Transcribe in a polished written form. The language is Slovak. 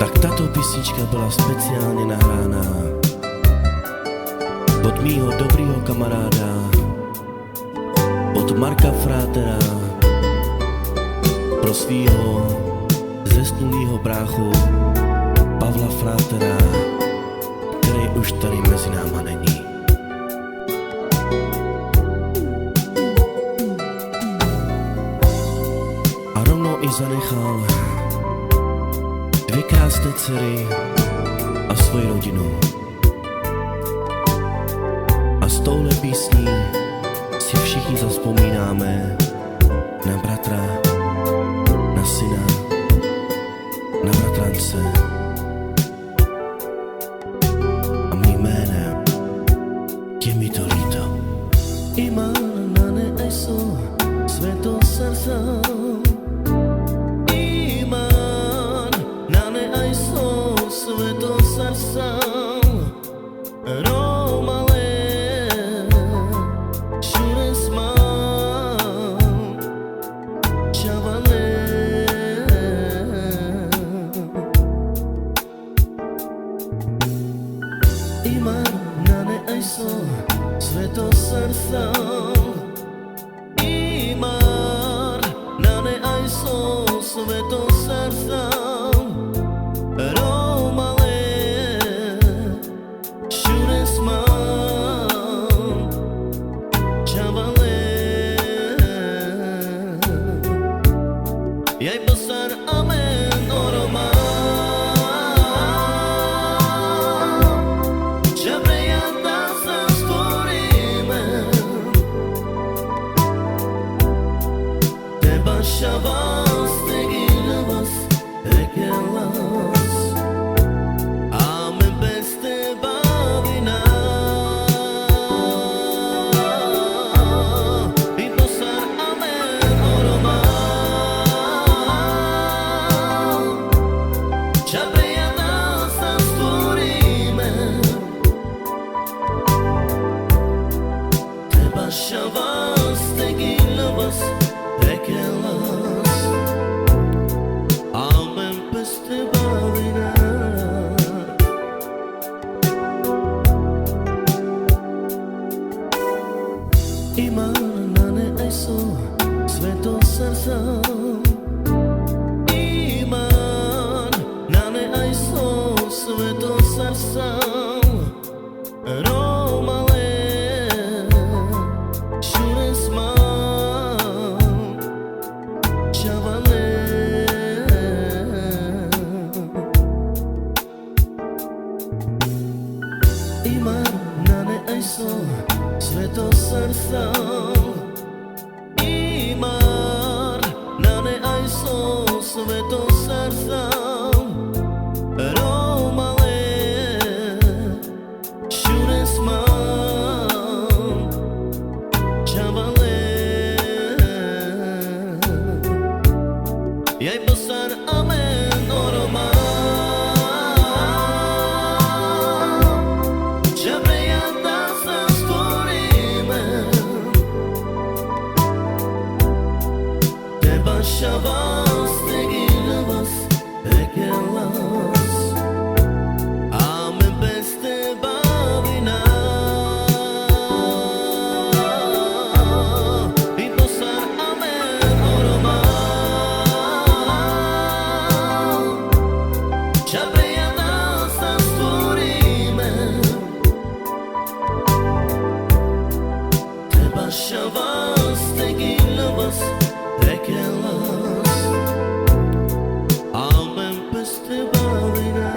Tak táto písnička bola speciálne nahrána od mýho dobrýho kamaráda, od Marka Frátera, pro svýho zesnulýho bráchu Pavla Frátera, který už tady mezi náma není. A rovnou i zanechal dvě krásné dcery a svoji rodinu. A s touhle písní si všichni zavzpomínáme na bratra, na syna, na bratrance. A mým jménem je mi to líto. Imán na nejsou světo srdce. Imán na nejsou světo srdce. Imán na nejsou světo srdce. Imán na nejsou světo srdce. Romale, všude smám, čavale. Jaj besar amen o Román. Şavas tegilavas ekelas Amen beste bavina I posar amen oroma Čabrejana sa stvoríme Teba šavas tegilavas ekelas Amen peste bavina Imán na nejsou světo srdce. Imán na nejsou světo srdce. Romale, všude smám, čavale. Imán na nejsou světo srdce. Imán na nejsou světo srdce. Romale, všude smám, čavale. Jaj besar amen o Román. Čabrejana sa stvoríme. Teba šavas tegilavas ekelas Amen beste bavina I posar amen o Román. Čabrejana sa stvoríme. Teba šavas tegilavas ekelas Amen peste bavina